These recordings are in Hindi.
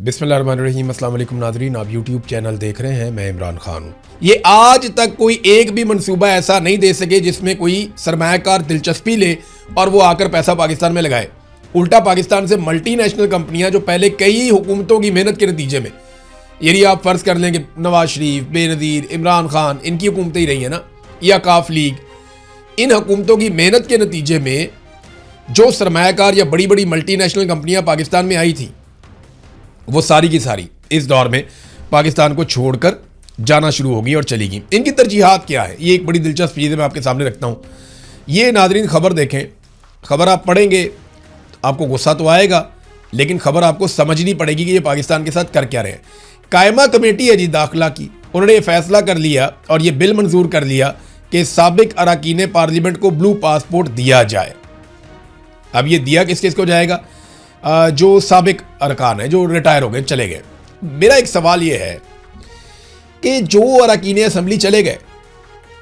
बिस्मिल्लाहिर्रहमानिर्रहीम। अस्सलाम वालेकुम नाज़रीन, आप यूट्यूब चैनल देख रहे हैं। मैं इमरान खान हूँ। ये आज तक कोई एक भी मंसूबा ऐसा नहीं दे सके जिसमें कोई सरमायाकार दिलचस्पी ले और वो आकर पैसा पाकिस्तान में लगाए। उल्टा पाकिस्तान से मल्टीनेशनल कंपनियां जो पहले कई हुकूमतों की मेहनत के नतीजे में, यदि आप फ़र्ज़ कर लें कि नवाज शरीफ, बेनज़ीर, इमरान खान, इनकी हुकूमतें ही रही हैं ना, या काफ लीग, इन हुकूमतों की मेहनत के नतीजे में जो सरमायाकार या बड़ी बड़ी मल्टीनेशनल कंपनियां पाकिस्तान में आई थी, वो सारी की सारी इस दौर में पाकिस्तान को छोड़कर जाना शुरू होगी और चलेगी। इनकी तरजीहात क्या है, ये एक बड़ी दिलचस्प चीज़ है, मैं आपके सामने रखता हूँ। ये नाज़रीन खबर देखें, खबर आप पढ़ेंगे आपको गुस्सा तो आएगा, लेकिन खबर आपको समझनी पड़ेगी कि ये पाकिस्तान के साथ कर क्या रहे हैं। कायमा कमेटी है जी दाखिला की, उन्होंने ये फैसला कर लिया और ये बिल मंजूर कर लिया कि साबिक अरकान पार्लियामेंट को ब्लू पासपोर्ट दिया जाए। अब ये दिया किस किस को जाएगा? जो साबिक अरकान है, जो रिटायर हो गए, चले गए। मेरा एक सवाल ये है कि जो अरकान असम्बली चले गए,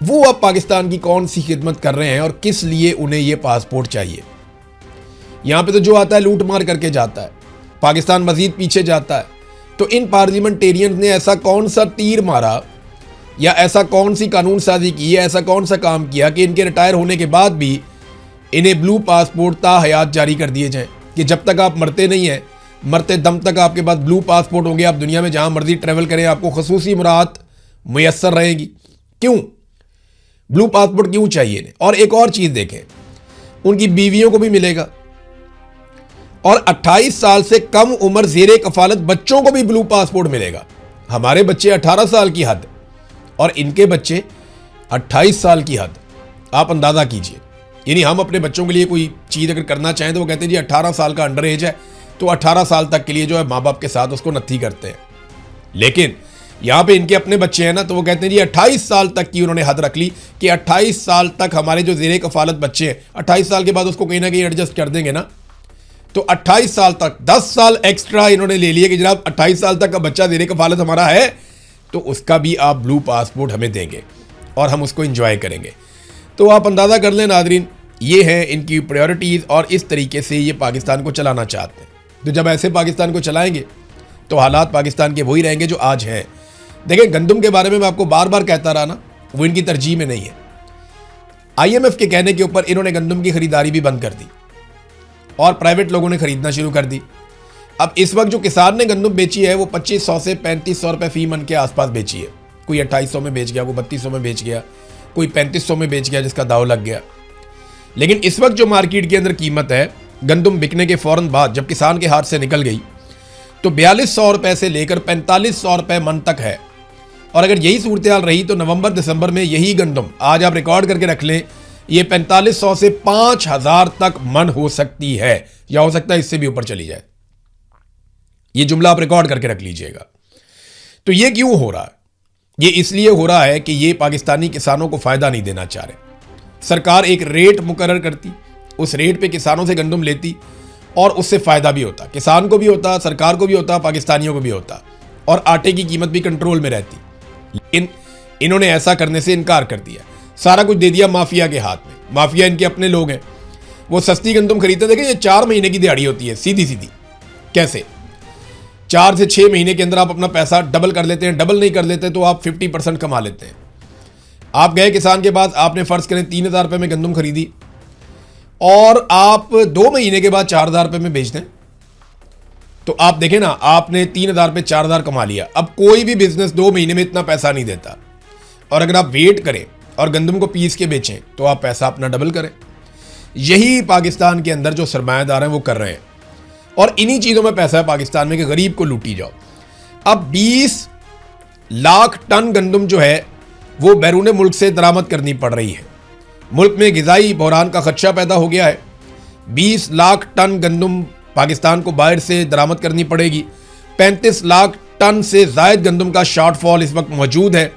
वो अब पाकिस्तान की कौन सी खिदमत कर रहे हैं और किस लिए उन्हें ये पासपोर्ट चाहिए? यहाँ पे तो जो आता है लूट मार करके जाता है, पाकिस्तान मजीद पीछे जाता है। तो इन पार्लियामेंटेरियंस ने ऐसा कौन सा तीर मारा या ऐसा कौन सी कानून साजी की है, ऐसा कौन सा काम किया कि इनके रिटायर होने के बाद भी इन्हें ब्लू पासपोर्ट ताहयात जारी कर दिए जाएं कि जब तक आप मरते नहीं हैं, मरते दम तक आपके पास ब्लू पासपोर्ट होंगे, आप दुनिया में जहां मर्जी ट्रैवल करें, आपको खसूसी मुराद मुयस्सर रहेगी। क्यों ब्लू पासपोर्ट क्यों चाहिए इन्हें? और एक और चीज़ देखें, उनकी बीवियों को भी मिलेगा और 28 साल से कम उम्र ज़ेरे कफालत बच्चों को भी ब्लू पासपोर्ट मिलेगा। हमारे बच्चे 18 साल की हद और इनके बच्चे 28 साल की हद। आप अंदाज़ा कीजिए, यानी हम अपने बच्चों के लिए कोई चीज़ अगर करना चाहें तो वो कहते हैं जी 18 साल का अंडर एज है, तो 18 साल तक के लिए जो है माँ बाप के साथ उसको नत्थी करते हैं। लेकिन यहाँ पे इनके अपने बच्चे हैं ना, तो वो कहते हैं जी 28 साल तक की उन्होंने हद रख ली कि 28 साल तक हमारे जो ज़ेरे कफालत बच्चे हैं, 28 साल के बाद उसको कहीं ना कहीं एडजस्ट कर देंगे ना, तो 28 साल तक 10 साल एक्स्ट्रा इन्होंने ले लिए कि जनाब 28 साल तक का बच्चा ज़ेरे कफालत हमारा है, तो उसका भी आप ब्लू पासपोर्ट हमें देंगे और हम उसको इंजॉय करेंगे। तो आप अंदाज़ा कर लें नाज़रीन, ये हैं इनकी प्रायोरिटीज़ और इस तरीके से ये पाकिस्तान को चलाना चाहते हैं। तो जब ऐसे पाकिस्तान को चलाएंगे तो हालात पाकिस्तान के वही रहेंगे जो आज हैं। देखिए, गंदम के बारे में मैं आपको बार बार कहता रहा ना, वो इनकी तरजीह में नहीं है। IMF के कहने के ऊपर इन्होंने गंदम की खरीदारी भी बंद कर दी और प्राइवेट लोगों ने खरीदना शुरू कर दी। अब इस वक्त जो किसान ने गंदम बेची है वो 2500 से 3500 रुपये फी मन के आसपास बेची है। कोई 2800 में बेच गया, कोई 3200 में बेच गया, कोई 3500 में बेच गया जिसका दाव लग गया। लेकिन इस वक्त जो मार्केट के अंदर कीमत है, गंदम बिकने के फ़ौरन बाद जब किसान के हाथ से निकल गई, तो 4200 रुपये से लेकर 4500 रुपये मन तक है। और अगर यही सूरत हाल रही तो नवंबर दिसंबर में यही गंदम, आज आप रिकॉर्ड करके रख लें, ये 4500 से 5000 तक मन हो सकती है, या हो सकता है इससे भी ऊपर चली जाए। ये जुमला आप रिकॉर्ड करके रख लीजिएगा। तो ये क्यों हो रहा है? ये इसलिए हो रहा है कि ये पाकिस्तानी किसानों को फ़ायदा नहीं देना चाह रहे। सरकार एक रेट मुकर्रर करती, उस रेट पे किसानों से गंदम लेती और उससे फ़ायदा भी होता, किसान को भी होता, सरकार को भी होता, पाकिस्तानियों को भी होता, और आटे की कीमत भी कंट्रोल में रहती। लेकिन इन्होंने ऐसा करने से इनकार कर दिया, सारा कुछ दे दिया माफिया के हाथ में। माफिया इनके अपने लोग हैं, वो सस्ती गंदम खरीदते। देखें, ये 4 महीने की दिहाड़ी होती है, सीधी सीधी। कैसे 4 से 6 महीने के अंदर आप अपना पैसा डबल कर लेते हैं। डबल नहीं कर लेते तो आप 50% कमा लेते हैं। आप गए किसान के पास, आपने फ़र्ज़ करें 3000 रुपये में गंदम खरीदी और आप 2 महीने के बाद 4000 रुपये में बेच दें, तो आप देखें ना, आपने 3000 पे 4000 कमा लिया। अब कोई भी बिजनेस 2 महीने में इतना पैसा नहीं देता, और अगर आप वेट करें और गंदम को पीस के बेचें तो आप पैसा अपना डबल करें। यही पाकिस्तान के अंदर जो सरमायादार हैं वो कर रहे हैं, और इन्हीं चीज़ों में पैसा है पाकिस्तान में कि गरीब को लूटी जाओ। अब 20 लाख टन गंदम जो है वो बैरून मुल्क से दरामद करनी पड़ रही है। मुल्क में ग़िज़ाई बहरान का खदशा पैदा हो गया है। 20 लाख टन गंदम पाकिस्तान को बाहर से दरामद करनी पड़ेगी। 35 लाख टन से ज़ायद गंदम का शॉर्टफॉल इस वक्त मौजूद है,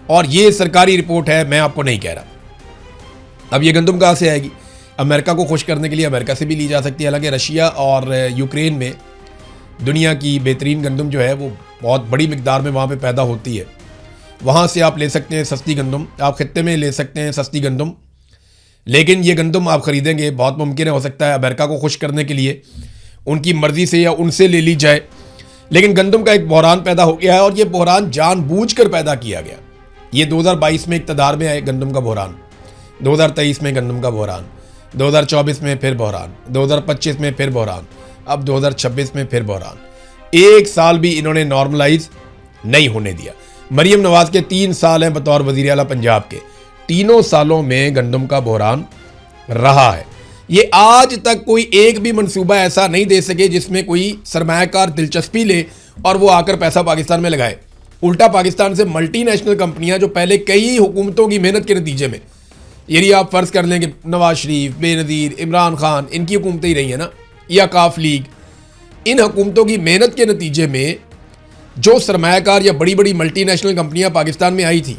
और ये सरकारी रिपोर्ट है, मैं आपको नहीं कह रहा। अब ये गंदम कहाँ से आएगी? अमेरिका को खुश करने के लिए अमेरिका से भी ली जा सकती है। हालांकि रशिया और यूक्रेन में दुनिया की बेहतरीन गंदम जो है वो बहुत बड़ी मिकदार में वहाँ पे पैदा होती है। वहाँ से आप ले सकते हैं सस्ती गंदम, आप खित्ते में ले सकते हैं सस्ती गंदम। लेकिन ये गंदम आप ख़रीदेंगे, बहुत मुमकिन है, हो सकता है अमेरिका को खुश करने के लिए उनकी मर्ज़ी से या उनसे ले ली जाए, लेकिन गंदम का एक बहरान पैदा हो गया है और ये बहरान जानबूझकर पैदा किया गया। ये 2022 में इक़्तिदार में आए गंदम का बहरान, 2023 में गंदम का बहरान, 2024 में फिर बहरान, 2025 में फिर बहरान, अब 2026 में फिर बहरान। एक साल भी इन्होंने नॉर्मलाइज नहीं होने दिया। मरीम नवाज के 3 साल हैं बतौर वज़ीर आला पंजाब के, तीनों सालों में गंदम का बहरान रहा है। ये आज तक कोई एक भी मंसूबा ऐसा नहीं दे सके जिसमें कोई सरमायाकार दिलचस्पी ले और वो आकर पैसा पाकिस्तान में लगाए। उल्टा पाकिस्तान से मल्टीनेशनल कंपनियां जो पहले कई हुकूमतों की मेहनत के नतीजे में, यदि आप फर्ज कर लें कि नवाज शरीफ, बेनज़ीर, इमरान खान, इनकी हुकूमतें ही रही हैं ना, या काफ लीग, इन हुकूमतों की मेहनत के नतीजे में जो सरमायाकार या बड़ी बड़ी मल्टीनेशनल कंपनियां पाकिस्तान में आई थी,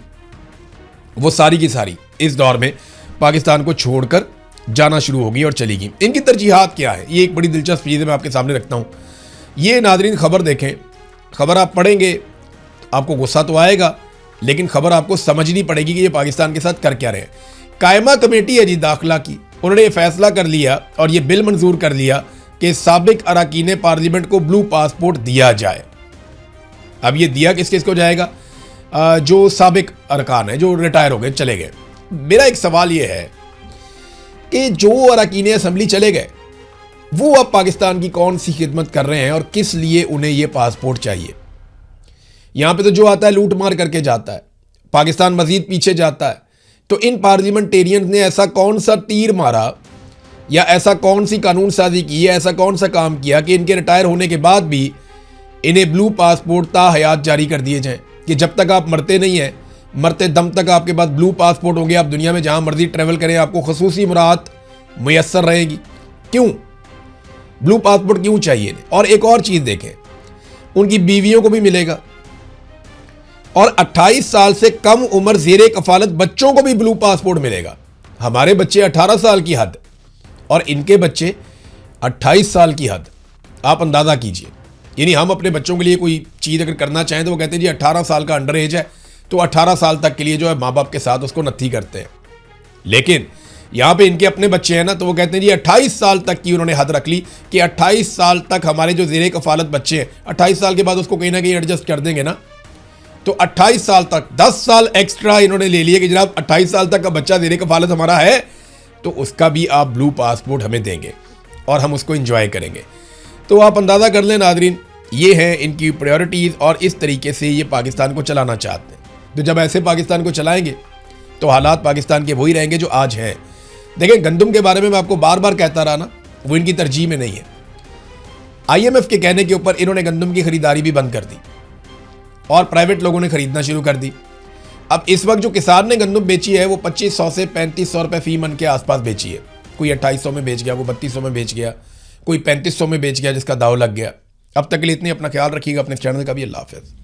वो सारी की सारी इस दौर में पाकिस्तान को छोड़कर जाना शुरू होगी और चलेगी। इनकी तरजीहात क्या है, ये एक बड़ी दिलचस्प चीज़ है, मैं आपके सामने रखता हूँ। ये नाज़रीन खबर देखें, खबर आप पढ़ेंगे आपको गुस्सा तो आएगा, लेकिन खबर आपको समझनी पड़ेगी कि ये पाकिस्तान के साथ कर क्या रहे हैं। कायमा कमेटी है जी दाखिला की, उन्होंने ये फैसला कर लिया और ये बिल मंजूर कर लिया कि साबिक अरकान पार्लियामेंट को ब्लू पासपोर्ट दिया जाए। अब ये दिया किस किस को जाएगा? जो साबिक अरकान है, जो रिटायर हो गए, चले गए। मेरा एक सवाल ये है कि जो अरकान असम्बली चले गए वो अब पाकिस्तान की कौन सी खिदमत कर रहे हैं और किस लिए उन्हें ये पासपोर्ट चाहिए? यहाँ पे तो जो आता है लूट मार करके जाता है, पाकिस्तान मजीद पीछे जाता है। तो इन पार्लियामेंटेरियंस ने ऐसा कौन सा तीर मारा या ऐसा कौन सी कानून साजी की है, ऐसा कौन सा काम किया कि इनके रिटायर होने के बाद भी इन्हें ब्लू पासपोर्ट ता हयात जारी कर दिए जाएं कि जब तक आप मरते नहीं हैं, मरते दम तक आपके पास ब्लू पासपोर्ट होंगे, आप दुनिया में जहां मर्जी ट्रैवल करें, आपको खसूसी मुराद मुयस्सर रहेगी। क्यों ब्लू पासपोर्ट क्यों चाहिए? और एक और चीज़ देखें, उनकी बीवियों को भी मिलेगा और 28 साल से कम उम्र ज़ेरे कफालत बच्चों को भी ब्लू पासपोर्ट मिलेगा। हमारे बच्चे 18 साल की हद और इनके बच्चे 28 साल की हद, आप अंदाज़ा कीजिए। यानी हम अपने बच्चों के लिए कोई चीज़ अगर करना चाहें तो वो कहते हैं जी 18 साल का अंडर एज है, तो 18 साल तक के लिए जो है माँ बाप के साथ उसको नत्थी करते हैं। लेकिन यहाँ पे इनके अपने बच्चे हैं ना, तो वो कहते हैं जी 28 साल तक की उन्होंने हद रख ली कि 28 साल तक हमारे जो ज़ेरे कफालत बच्चे हैं, 28 साल के बाद उसको कहीं ना कहीं एडजस्ट कर देंगे ना, तो 28 साल तक 10 साल एक्स्ट्रा इन्होंने ले लिए कि जनाब 28 साल तक का बच्चा ज़ेरे कफालत हमारा है तो उसका भी आप ब्लू पासपोर्ट हमें देंगे और हम उसको एंजॉय करेंगे। तो आप अंदाज़ा कर लें नाज़रीन, ये हैं इनकी प्रायोरिटीज़ और इस तरीके से ये पाकिस्तान को चलाना चाहते हैं। तो जब ऐसे पाकिस्तान को चलाएंगे तो हालात पाकिस्तान के वही रहेंगे जो आज हैं। देखें, गंदम के बारे में मैं आपको बार बार कहता रहा ना, वो इनकी तरजीह में नहीं है। IMF के कहने के ऊपर इन्होंने गंदम की खरीदारी भी बंद कर दी और प्राइवेट लोगों ने खरीदना शुरू कर दी। अब इस वक्त जो किसान ने गंदम बेची है वो 2500 से 3500 रुपये फी मन के आसपास बेची है। कोई 2800 में बेच गया, कोई 3200 में बेच गया, कोई 3500 में बेच गया जिसका दाव लग गया। अब तक के लिए इतनी, अपना ख्याल रखिएगा, अपने चैनल का भी। अल्लाह हाफ़िज़।